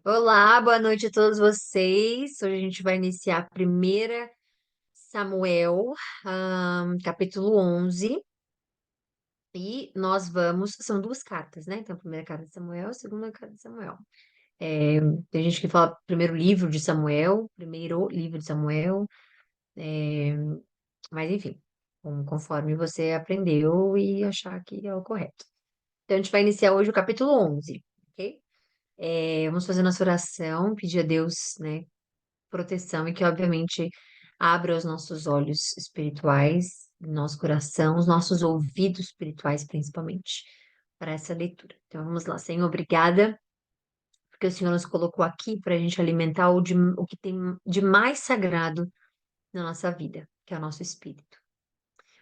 Olá, boa noite a todos vocês. Hoje a gente vai iniciar a primeira Samuel, capítulo 11. E nós são duas cartas, né? Então, a primeira carta de Samuel, a segunda carta de Samuel. É, tem gente que fala primeiro livro de Samuel, primeiro livro de Samuel, é, mas enfim, conforme você aprendeu e achar que é o correto. Então, a gente vai iniciar hoje o capítulo 11, ok? Vamos fazer nossa oração, pedir a Deus, né, proteção e que, obviamente, abra os nossos olhos espirituais, nosso coração, os nossos ouvidos espirituais, principalmente, para essa leitura. Então, vamos lá, Senhor, obrigada, porque o Senhor nos colocou aqui para a gente alimentar o que tem de mais sagrado na nossa vida, que é o nosso espírito.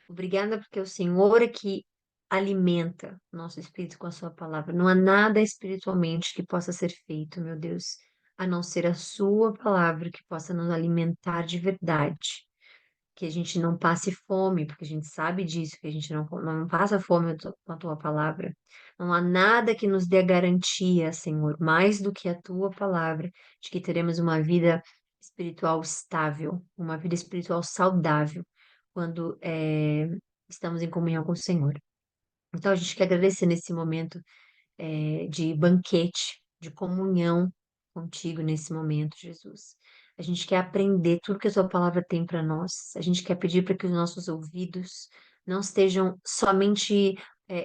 Obrigada, porque o Senhor é que alimenta o nosso espírito com a sua palavra. Não há nada espiritualmente que possa ser feito, meu Deus, a não ser a sua palavra que possa nos alimentar de verdade. Que a gente não passe fome, porque a gente sabe disso, que a gente não passa fome com a tua palavra. Não há nada que nos dê a garantia, Senhor, mais do que a tua palavra, de que teremos uma vida espiritual estável, uma vida espiritual saudável, quando estamos em comunhão com o Senhor. Então, a gente quer agradecer nesse momento de banquete, de comunhão contigo nesse momento, Jesus. A gente quer aprender tudo que a tua palavra tem para nós. A gente quer pedir para que os nossos ouvidos não estejam somente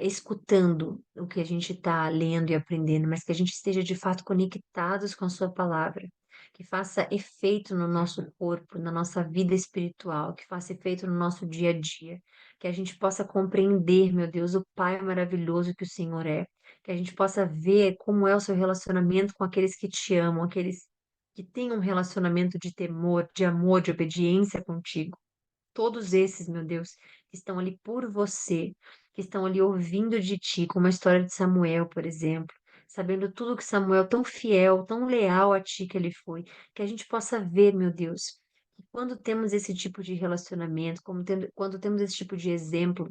escutando o que a gente está lendo e aprendendo, mas que a gente esteja de fato conectados com a sua palavra. Que faça efeito no nosso corpo, na nossa vida espiritual, que faça efeito no nosso dia a dia, que a gente possa compreender, meu Deus, o Pai maravilhoso que o Senhor é, que a gente possa ver como é o seu relacionamento com aqueles que te amam, aqueles que têm um relacionamento de temor, de amor, de obediência contigo. Todos esses, meu Deus, que estão ali por você, que estão ali ouvindo de ti, como a história de Samuel, por exemplo, sabendo tudo que Samuel, tão fiel, tão leal a ti que ele foi, que a gente possa ver, meu Deus, que quando temos esse tipo de relacionamento, quando temos esse tipo de exemplo,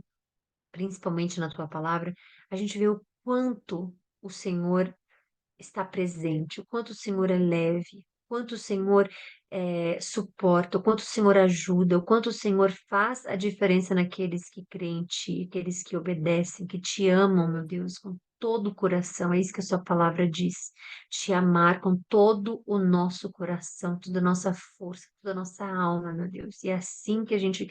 principalmente na tua palavra, a gente vê o quanto o Senhor está presente, o quanto o Senhor é leve, o quanto o Senhor suporta, o quanto o Senhor ajuda, o quanto o Senhor faz a diferença naqueles que creem em Ti, aqueles que obedecem, que te amam, meu Deus, com todo o coração. É isso que a Sua palavra diz. Te amar com todo o nosso coração, toda a nossa força, toda a nossa alma, meu Deus. E é assim que a gente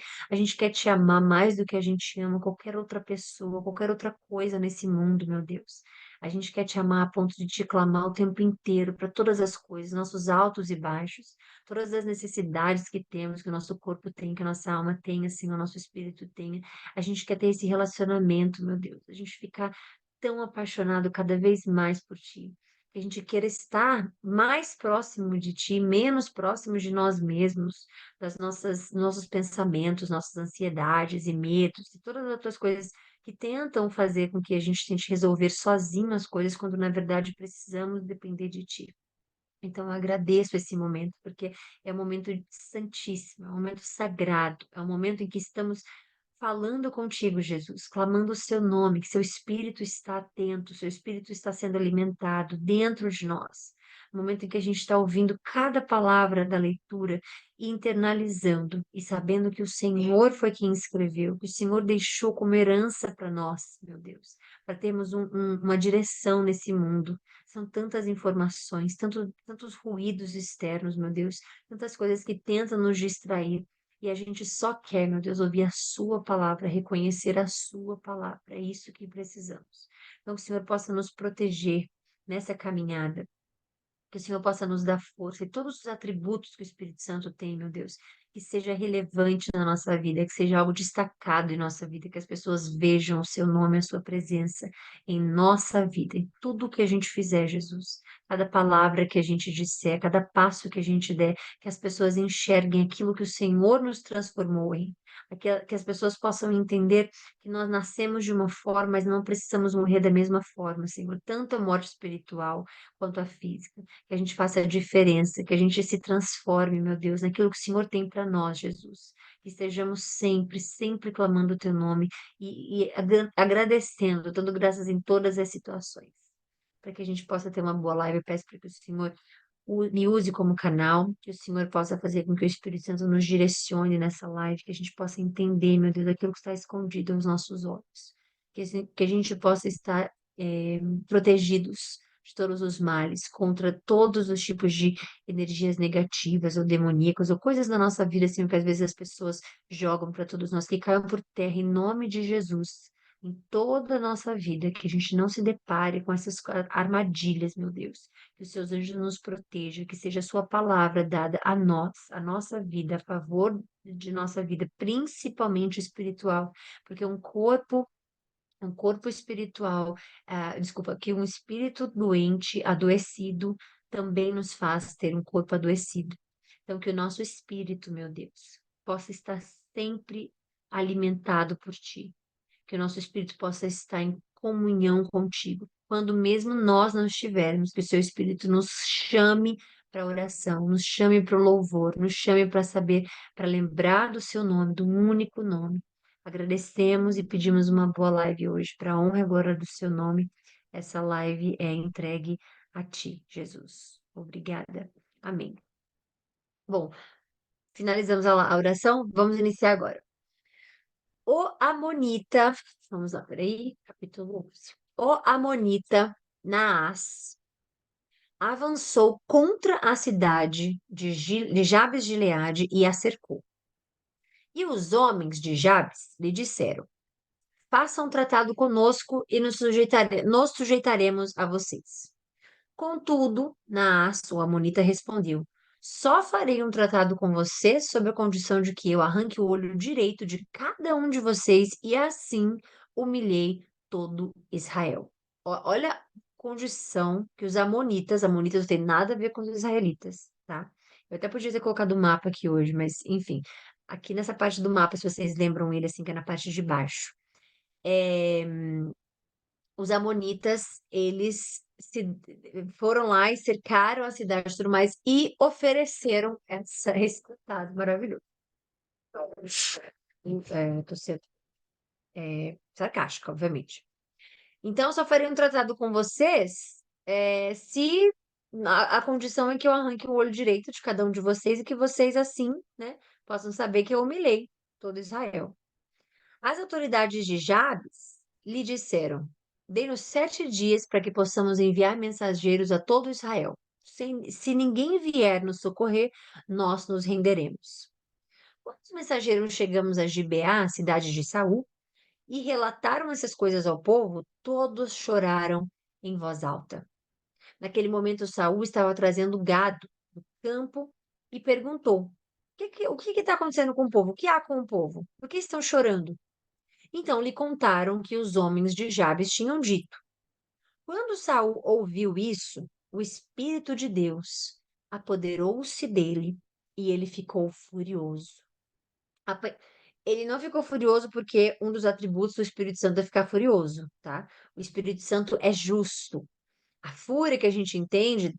quer te amar mais do que a gente ama qualquer outra pessoa, qualquer outra coisa nesse mundo, meu Deus. A gente quer te amar a ponto de te clamar o tempo inteiro para todas as coisas, nossos altos e baixos, todas as necessidades que temos, que o nosso corpo tem, que a nossa alma tem, assim, o nosso espírito tenha. A gente quer ter esse relacionamento, meu Deus. A gente ficar tão apaixonado cada vez mais por ti. Que a gente queira estar mais próximo de ti, menos próximo de nós mesmos, nossos pensamentos, nossas ansiedades e medos e todas as outras coisas que tentam fazer com que a gente tente resolver sozinho as coisas, quando na verdade precisamos depender de ti. Então, eu agradeço esse momento, porque é um momento santíssimo, é um momento sagrado, é um momento em que estamos falando contigo, Jesus, clamando o seu nome, que seu espírito está atento, seu espírito está sendo alimentado dentro de nós. No momento em que a gente está ouvindo cada palavra da leitura e internalizando e sabendo que o Senhor foi quem escreveu, que o Senhor deixou como herança para nós, meu Deus, para termos uma direção nesse mundo. São tantas informações, tantos ruídos externos, meu Deus, tantas coisas que tentam nos distrair. E a gente só quer, meu Deus, ouvir a Sua palavra, reconhecer a Sua palavra. É isso que precisamos. Então, que o Senhor possa nos proteger nessa caminhada, que o Senhor possa nos dar força e todos os atributos que o Espírito Santo tem, meu Deus, que seja relevante na nossa vida, que seja algo destacado em nossa vida, que as pessoas vejam o seu nome, a sua presença em nossa vida, em tudo que a gente fizer, Jesus. Cada palavra que a gente disser, cada passo que a gente der, que as pessoas enxerguem aquilo que o Senhor nos transformou em. Que as pessoas possam entender que nós nascemos de uma forma, mas não precisamos morrer da mesma forma, Senhor. Tanto a morte espiritual quanto a física, que a gente faça a diferença, que a gente se transforme, meu Deus, naquilo que o Senhor tem para nós, Jesus. Que estejamos sempre, sempre clamando o teu nome e agradecendo, dando graças em todas as situações. para que a gente possa ter uma boa live. Eu peço para que o Senhor me use como canal, que o Senhor possa fazer com que o Espírito Santo nos direcione nessa live, que a gente possa entender, meu Deus, aquilo que está escondido aos nossos olhos, que a gente possa estar protegidos de todos os males, contra todos os tipos de energias negativas ou demoníacas, ou coisas da nossa vida, assim, que às vezes as pessoas jogam para todos nós, que caiam por terra em nome de Jesus. Em toda a nossa vida, que a gente não se depare com essas armadilhas, meu Deus, que os seus anjos nos protejam, que seja a sua palavra dada a nós, a nossa vida, a favor de nossa vida, principalmente espiritual, porque um corpo espiritual, desculpa, que um espírito doente, adoecido, também nos faz ter um corpo adoecido. Então, que o nosso espírito, meu Deus, possa estar sempre alimentado por ti, que o nosso espírito possa estar em comunhão contigo. Quando mesmo nós não estivermos, que o seu espírito nos chame para a oração, nos chame para o louvor, nos chame para saber, para lembrar do seu nome, do único nome. Agradecemos e pedimos uma boa live hoje, para a honra e glória do seu nome. Essa live é entregue a ti, Jesus. Obrigada. Amém. Bom, finalizamos a oração. Vamos iniciar agora. O Amonita, vamos lá, peraí, capítulo 11. O Amonita, Naás, avançou contra a cidade de Jabes de Gileade e a cercou. E os homens de Jabes lhe disseram: façam um tratado conosco e nos sujeitaremos a vocês. Contudo, Naás, o Amonita, respondeu: só farei um tratado com você sob a condição de que eu arranque o olho direito de cada um de vocês e assim humilhei todo Israel. Olha a condição que os amonitas não tem nada a ver com os israelitas, tá? Eu até podia ter colocado o mapa aqui hoje, mas enfim, aqui nessa parte do mapa, se vocês lembram ele assim, que é na parte de baixo. É, os amonitas, eles foram lá e cercaram a cidade e tudo mais e ofereceram esse tratado maravilhoso. Tô sendo sarcástica, obviamente. Então, só farei um tratado com vocês se a condição é que eu arranque o olho direito de cada um de vocês e que vocês, assim, né, possam saber que eu humilhei todo Israel. As autoridades de Jabes lhe disseram: dê-nos 7 dias para que possamos enviar mensageiros a todo Israel. Se ninguém vier nos socorrer, nós nos renderemos. Quando os mensageiros chegamos a Gibeá, cidade de Saul, e relataram essas coisas ao povo, todos choraram em voz alta. Naquele momento, Saul estava trazendo gado do campo e perguntou: o que está acontecendo com o povo? O que há com o povo? Por que estão chorando? Então lhe contaram que os homens de Jabes tinham dito. Quando Saul ouviu isso, o Espírito de Deus apoderou-se dele e ele ficou furioso. Ele não ficou furioso porque um dos atributos do Espírito Santo é ficar furioso, tá? O Espírito Santo é justo. A fúria que a gente entende,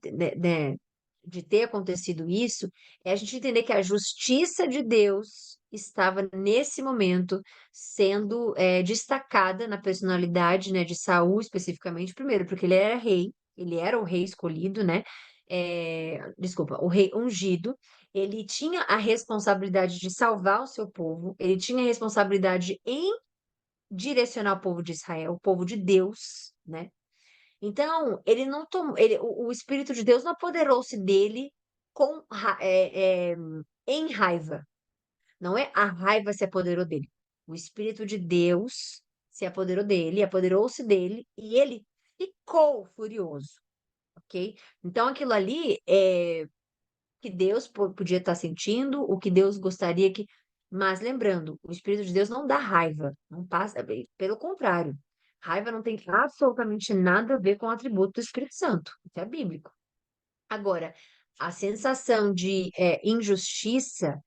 de ter acontecido isso, é a gente entender que a justiça de Deus estava nesse momento sendo destacada na personalidade, né, de Saul especificamente, primeiro, porque ele era o rei escolhido, né? Desculpa, o rei ungido. Ele tinha a responsabilidade de salvar o seu povo, ele tinha a responsabilidade em direcionar o povo de Israel, o povo de Deus, né? Então, ele não tomou, o Espírito de Deus não apoderou-se dele com, em raiva. Não é a raiva se apoderou dele. O Espírito de Deus se apoderou dele, apoderou-se dele e ele ficou furioso, ok? Então, aquilo ali é que Deus podia estar sentindo, o que Deus gostaria que. Mas lembrando, o Espírito de Deus não dá raiva, não passa, pelo contrário. Raiva não tem absolutamente nada a ver com o atributo do Espírito Santo. Isso é bíblico. Agora, a sensação de injustiça,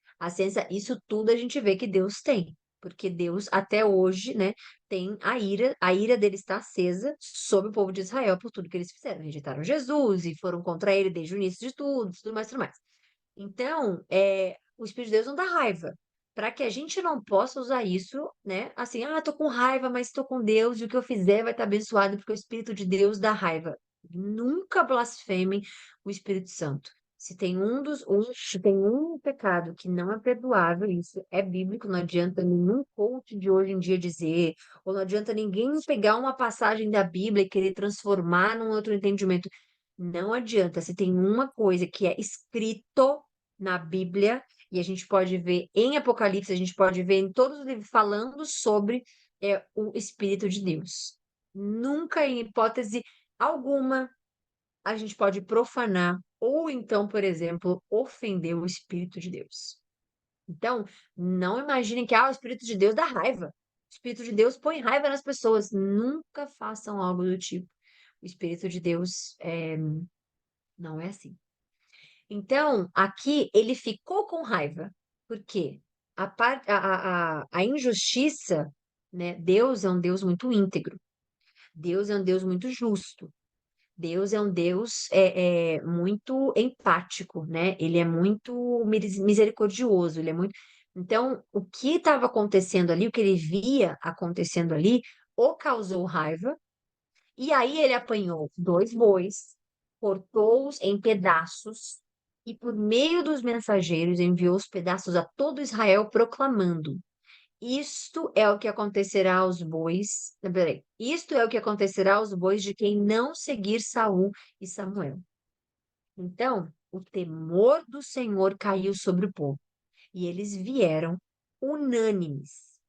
isso tudo a gente vê que Deus tem. Porque Deus, até hoje, né, tem a ira dele está acesa sobre o povo de Israel por tudo que eles fizeram. Rejeitaram Jesus e foram contra ele desde o início de tudo, tudo mais, tudo mais. Então, o Espírito de Deus não dá raiva. Para que a gente não possa usar isso, né? Assim, tô com raiva, mas estou com Deus e o que eu fizer vai estar abençoado porque o Espírito de Deus dá raiva. Nunca blasfemem o Espírito Santo. Se tem um pecado que não é perdoável, isso é bíblico, não adianta nenhum coach de hoje em dia dizer, ou não adianta ninguém pegar uma passagem da Bíblia e querer transformar num outro entendimento. Não adianta. Se tem uma coisa que é escrito na Bíblia, e a gente pode ver em Apocalipse, a gente pode ver em todos os livros falando sobre o Espírito de Deus. Nunca, em hipótese alguma, a gente pode profanar ou então, por exemplo, ofender o Espírito de Deus. Então, não imaginem que o Espírito de Deus dá raiva. O Espírito de Deus põe raiva nas pessoas. Nunca façam algo do tipo. O Espírito de Deus não é assim. Então, aqui ele ficou com raiva. Por quê? A injustiça, né? Deus é um Deus muito íntegro. Deus é um Deus muito justo. Deus é um Deus muito empático, né? Ele é muito misericordioso, ele é muito. Então, o que estava acontecendo ali, o que ele via acontecendo ali, o causou raiva, e aí ele apanhou dois bois, cortou-os em pedaços, e por meio dos mensageiros enviou os pedaços a todo Israel, proclamando: isto é o que acontecerá aos bois. Não, peraí. Isto é o que acontecerá aos bois de quem não seguir Saul e Samuel. Então, o temor do Senhor caiu sobre o povo, e eles vieram unânimes.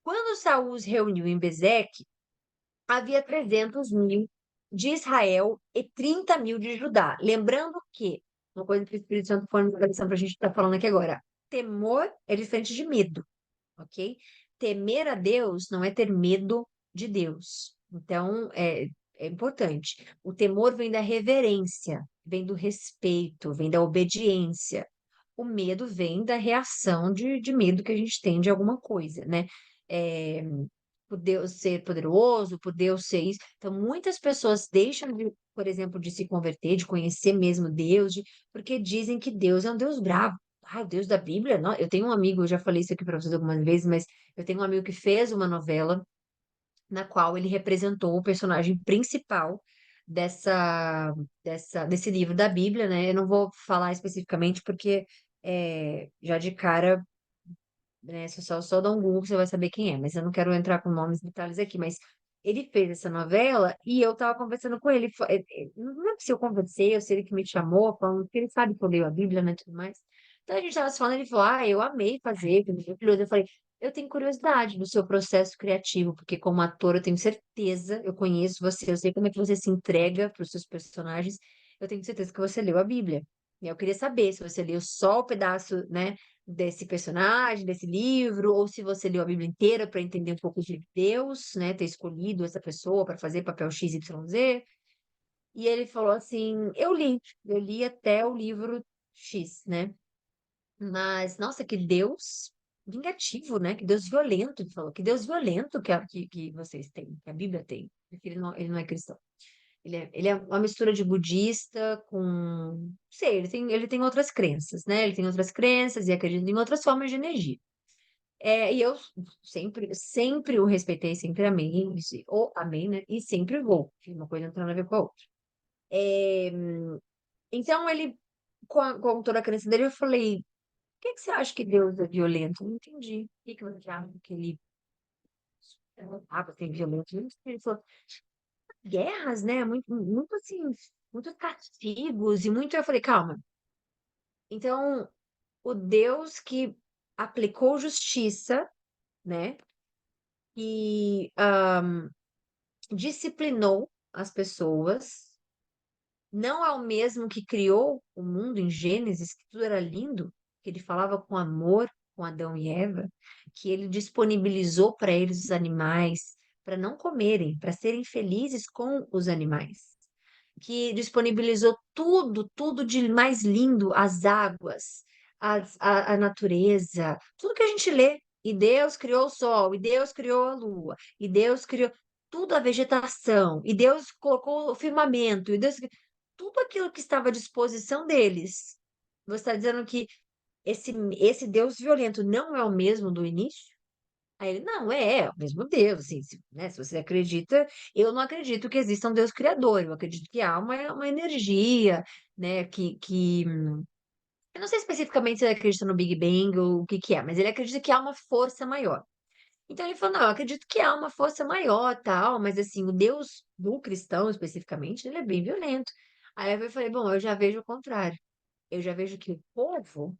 Quando Saul os reuniu em Bezeque, havia 300.000 de Israel e 30.000 de Judá. Lembrando que, uma coisa que o Espírito Santo põe na cabeça para a gente estar falando aqui agora, temor é diferente de medo, ok? Temer a Deus não é ter medo de Deus. Então, é importante. O temor vem da reverência, vem do respeito, vem da obediência. O medo vem da reação de medo que a gente tem de alguma coisa, né? É, por Deus ser poderoso, por Deus ser isso. Então, muitas pessoas deixam de, por exemplo, de se converter, de conhecer mesmo Deus, porque dizem que Deus é um Deus bravo. Ah, o Deus da Bíblia? Não, eu tenho um amigo, eu já falei isso aqui para vocês algumas vezes, mas eu tenho um amigo que fez uma novela na qual ele representou o personagem principal desse livro da Bíblia, né? Eu não vou falar especificamente porque já de cara, né? Se eu só dar um Google, você vai saber quem é, mas eu não quero entrar com nomes e detalhes aqui, mas ele fez essa novela e eu tava conversando com ele, não lembro se eu conversei ou se ele que me chamou, falando que ele sabe que eu leio a Bíblia, né, e tudo mais. Então a gente tava se falando, ele falou, eu amei fazer, foi maravilhoso. Eu falei, eu tenho curiosidade do seu processo criativo, porque como ator eu tenho certeza, eu conheço você, eu sei como é que você se entrega para os seus personagens, eu tenho certeza que você leu a Bíblia. E eu queria saber se você leu só o pedaço, né, desse personagem, desse livro, ou se você leu a Bíblia inteira para entender um pouco de Deus, né, ter escolhido essa pessoa para fazer papel XYZ. E ele falou assim: eu li até o livro X, né? Mas, nossa, que Deus vingativo, né? Que Deus violento, ele falou, que Deus violento que vocês têm, que a Bíblia tem, porque ele não é cristão. Ele é uma mistura de budista com. Não sei, ele tem outras crenças, né? Ele tem outras crenças e acredita em outras formas de energia. E eu sempre o respeitei, sempre amei, ou amei, né? E sempre vou, que uma coisa não tem nada a ver com a outra. É, então, ele, com toda a crença dele, eu falei: por que que você acha que Deus é violento? Eu não entendi. Por que que você acha que ele tem violento? Eu não sei. Ele falou: guerras, né? Muito, muito assim, muitos castigos e muito. Eu falei: calma. Então, o Deus que aplicou justiça, né? E disciplinou as pessoas, não é o mesmo que criou o mundo em Gênesis, que tudo era lindo, que ele falava com amor com Adão e Eva, que ele disponibilizou para eles os animais para não comerem, para serem felizes com os animais, que disponibilizou tudo, tudo de mais lindo, as águas, a natureza, tudo que a gente lê. E Deus criou o sol, e Deus criou a lua, e Deus criou tudo a vegetação, e Deus colocou o firmamento, e Deus tudo aquilo que estava à disposição deles. Você está dizendo que esse Deus violento não é o mesmo do início? Aí ele, não, é o mesmo Deus, assim, né, se você acredita, eu não acredito que exista um Deus criador, eu acredito que há uma energia, né, eu não sei especificamente se ele acredita no Big Bang ou o que que é, mas ele acredita que há uma força maior. Então ele falou, não, eu acredito que há uma força maior, tal, mas assim, o Deus do cristão especificamente, ele é bem violento. Aí eu falei, bom, eu já vejo o contrário. Eu já vejo que o povo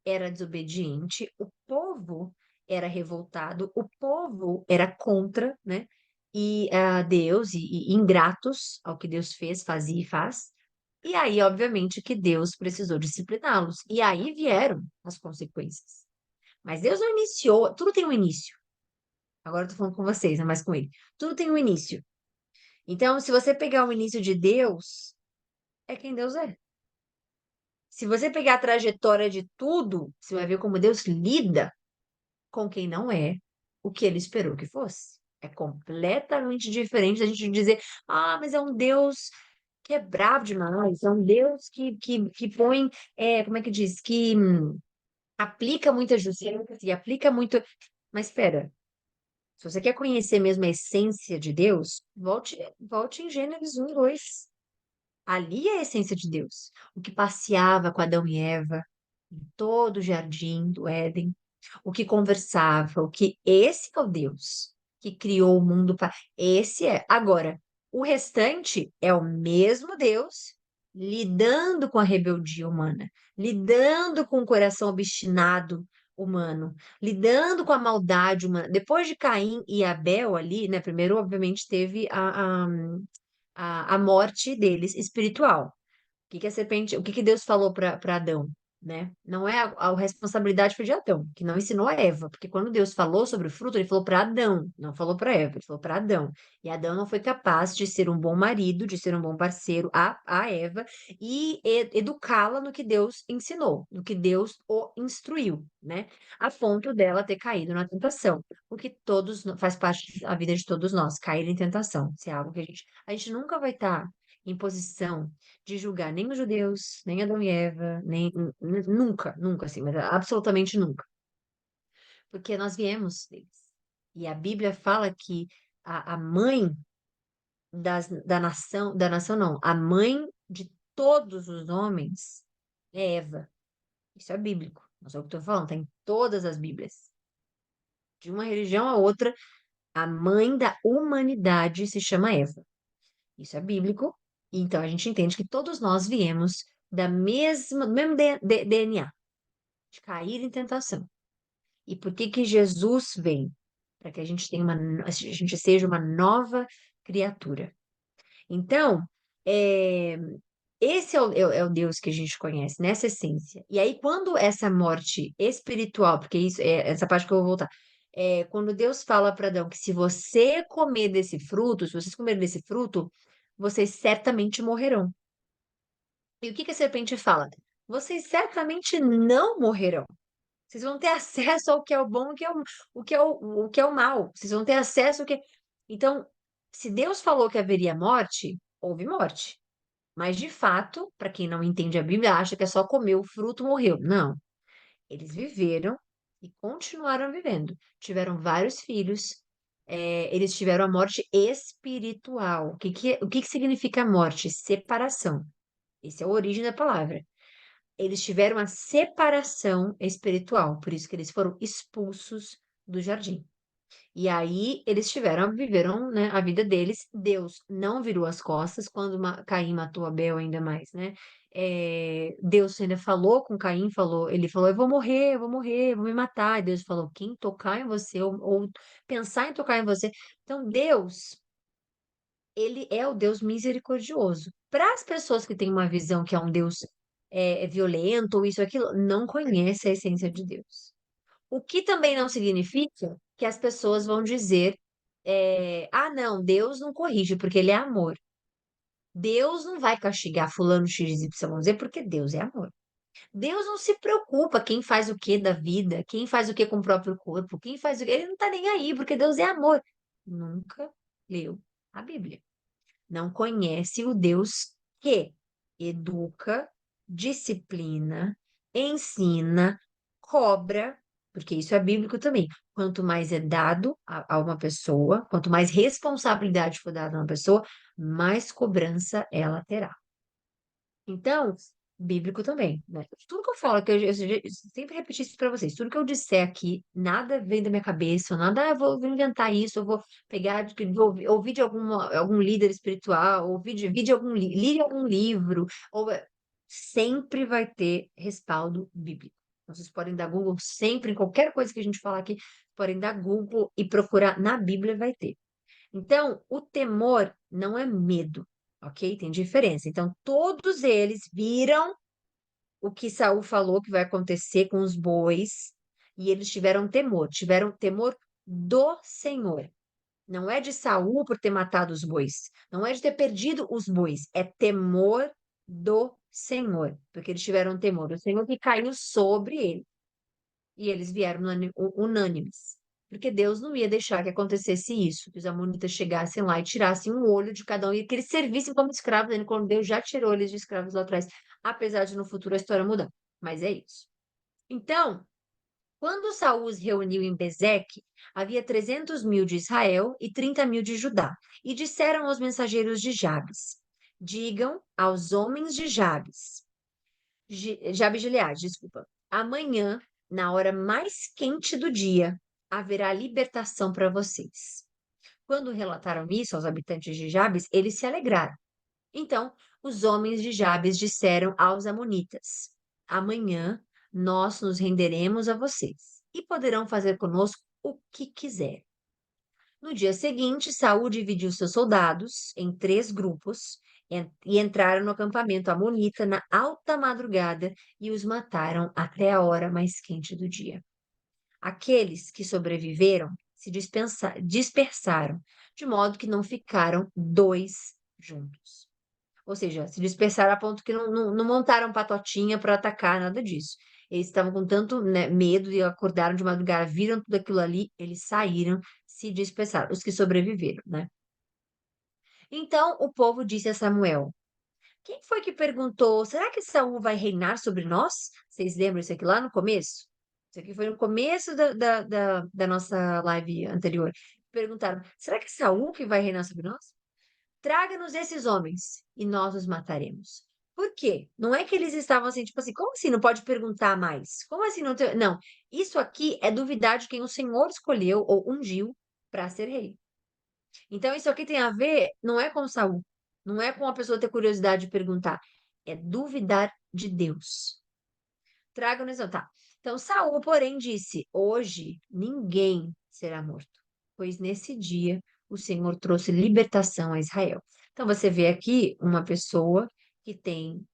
era desobediente, o povo era revoltado, o povo era contra, né? E a Deus e ingratos ao que Deus fez, fazia e faz. E aí, obviamente, que Deus precisou discipliná-los. E aí vieram as consequências. Mas Deus não iniciou, tudo tem um início. Agora eu tô falando com vocês, não é mais com ele. Tudo tem um início. Então, se você pegar o início de Deus, é quem Deus é. Se você pegar a trajetória de tudo, você vai ver como Deus lida com quem não é o que ele esperou que fosse. É completamente diferente da gente dizer, ah, mas é um Deus que é bravo demais, é um Deus que põe, como é que diz? Que aplica muita justiça e aplica muito. Mas espera, se você quer conhecer mesmo a essência de Deus, volte em Gênesis 1, 2. Ali é a essência de Deus. O que passeava com Adão e Eva em todo o jardim do Éden, o que conversava, o que esse é o Deus que criou o mundo para esse é. Agora, o restante é o mesmo Deus lidando com a rebeldia humana, lidando com o coração obstinado humano, lidando com a maldade humana. Depois de Caim e Abel ali, né? Primeiro, obviamente, teve a morte deles espiritual. Que a serpente, o que que Deus falou para Adão, né? Não é a responsabilidade foi de Adão, que não ensinou a Eva, porque quando Deus falou sobre o fruto, ele falou para Adão, não falou para Eva, ele falou para Adão. E Adão não foi capaz de ser um bom marido, de ser um bom parceiro a Eva e educá-la no que Deus ensinou, no que Deus o instruiu, né? A ponto dela ter caído na tentação, o que faz parte da vida de todos nós, cair em tentação. Se é algo que a gente nunca vai estar em posição de julgar nem os judeus, nem Adão e Eva, nem nunca, nunca assim, mas absolutamente nunca, porque nós viemos deles. E a Bíblia fala que a mãe da nação não, a mãe de todos os homens é Eva. Isso é bíblico. Não sei o que estou falando, tem todas as Bíblias. De uma religião a outra, a mãe da humanidade se chama Eva. Isso é bíblico. Então a gente entende que todos nós viemos do mesmo DNA, de cair em tentação. E por que que Jesus vem? Para que a gente tenha a gente seja uma nova criatura. Então, é, esse é o Deus que a gente conhece, nessa essência. E aí, quando essa morte espiritual, porque isso é essa parte que eu vou voltar, quando Deus fala para Adão que se você comer desse fruto, se vocês comerem desse fruto, vocês certamente morrerão. E o que que a serpente fala? Vocês certamente não morrerão. Vocês vão ter acesso ao que é o bom, o que é o mal. Vocês vão ter acesso ao que. Então, se Deus falou que haveria morte, houve morte. Mas, de fato, para quem não entende a Bíblia, acha que é só comer o fruto, morreu. Não. Eles viveram e continuaram vivendo. Tiveram vários filhos. Eles tiveram a morte espiritual. O que que significa morte? Separação. Essa é a origem da palavra. Eles tiveram a separação espiritual, por isso que eles foram expulsos do jardim. E aí eles viveram, né, a vida deles. Deus não virou as costas quando Caim matou Abel ainda mais, né? Deus ainda falou com Caim, ele falou, eu vou morrer, eu vou me matar. E Deus falou, quem tocar em você ou pensar em tocar em você. Então Deus, ele é o Deus misericordioso. Para as pessoas que têm uma visão que é um Deus violento ou isso, aquilo, não conhece a essência de Deus. O que também não significa que as pessoas vão dizer, ah, não, Deus não corrige porque ele é amor. Deus não vai castigar fulano X, Y, Z porque Deus é amor. Deus não se preocupa quem faz o que da vida, quem faz o que com o próprio corpo, quem faz o que. Ele não tá nem aí, porque Deus é amor. Nunca leu a Bíblia. Não conhece o Deus que educa, disciplina, ensina, cobra. porque isso é bíblico também. Quanto mais é dado a uma pessoa, quanto mais responsabilidade for dada a uma pessoa, mais cobrança ela terá. Então, bíblico também, né? Tudo que eu falo, eu sempre repeti isso para vocês, tudo que eu disser aqui, nada vem da minha cabeça, nada, vou inventar isso, eu vou pegar, vou ouvir de algum líder espiritual, ouvir de algum, li algum livro, sempre vai ter respaldo bíblico. Vocês podem dar Google sempre, em qualquer coisa que a gente falar aqui, podem dar Google e procurar na Bíblia, vai ter. Então, o temor não é medo, ok? Tem diferença. Então, todos eles viram o que Saul falou que vai acontecer com os bois e eles tiveram temor do Senhor. Não é de Saul por ter matado os bois, não é de ter perdido os bois, é temor do Senhor, porque eles tiveram temor do Senhor que caiu sobre ele. E eles vieram unânimes. Porque Deus não ia deixar que acontecesse isso, que os amonitas chegassem lá e tirassem um olho de cada um e que eles servissem como escravos, ainda quando Deus já tirou eles de escravos lá atrás, apesar de no futuro a história mudar. Mas é isso. Então, quando Saul os reuniu em Bezeque, havia 300 mil de Israel e 30 mil de Judá. E disseram aos mensageiros de Jabes: Digam aos homens de Jabes, Jabes de Gileade, desculpa. Amanhã, na hora mais quente do dia, haverá libertação para vocês. Quando relataram isso aos habitantes de Jabes, eles se alegraram. Então, os homens de Jabes disseram aos amonitas: Amanhã nós nos renderemos a vocês e poderão fazer conosco o que quiserem. No dia seguinte, Saul dividiu seus soldados em 3 grupos e entraram no acampamento amonita na alta madrugada e os mataram até a hora mais quente do dia. Aqueles que sobreviveram se dispersaram, de modo que não ficaram 2 juntos. Ou seja, se dispersaram a ponto que não montaram patotinha para atacar, nada disso. Eles estavam com tanto, né, medo e acordaram de madrugada, viram tudo aquilo ali, eles saíram, se dispersaram, os que sobreviveram, né? Então o povo disse a Samuel: Quem foi que perguntou, será que Saul vai reinar sobre nós? Vocês lembram isso aqui lá no começo? Isso aqui foi no começo da nossa live anterior. Perguntaram: será que é Saul que vai reinar sobre nós? Traga-nos esses homens e nós os mataremos. Por quê? Não é que eles estavam assim, tipo assim, como assim não pode perguntar mais? Como assim não tem... Não, isso aqui é duvidar de quem o Senhor escolheu ou ungiu para ser rei. Então isso aqui tem a ver, não é com Saul, não é com a pessoa ter curiosidade de perguntar, é duvidar de Deus. Traga-nos, tá. Então Saul, porém, disse: Hoje ninguém será morto, pois nesse dia o Senhor trouxe libertação a Israel. Então você vê aqui uma pessoa que tem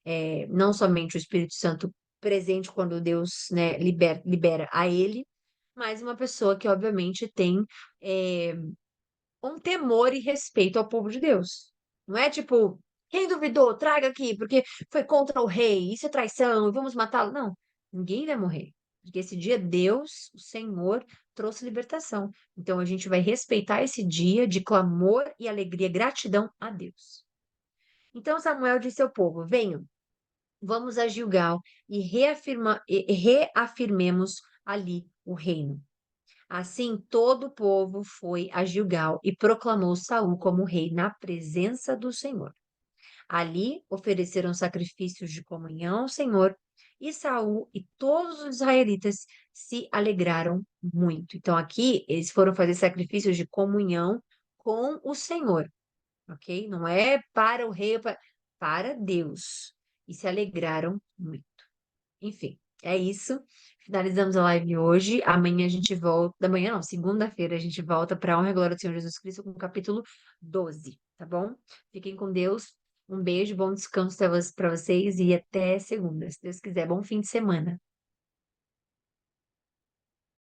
não somente o Espírito Santo presente quando Deus, né, libera a ele, mas uma pessoa que obviamente tem é, um temor e respeito ao povo de Deus. Não é tipo, quem duvidou, traga aqui, porque foi contra o rei, isso é traição, e vamos matá-lo. Não, ninguém vai morrer. Porque esse dia Deus, o Senhor, trouxe libertação. Então a gente vai respeitar esse dia de clamor e alegria, gratidão a Deus. Então Samuel disse ao povo: Venham, vamos a Gilgal e reafirmemos ali o reino. Assim, todo o povo foi a Gilgal e proclamou Saul como rei na presença do Senhor. Ali ofereceram sacrifícios de comunhão ao Senhor, e Saul e todos os israelitas se alegraram muito. Então, aqui eles foram fazer sacrifícios de comunhão com o Senhor, ok? Não é para o rei, para Deus. E se alegraram muito. Enfim, é isso. Finalizamos a live hoje. Amanhã a gente volta. Amanhã não, segunda-feira a gente volta para a honra e glória do Senhor Jesus Cristo com o capítulo 12, tá bom? Fiquem com Deus. Um beijo, bom descanso para vocês e até segunda, se Deus quiser. Bom fim de semana.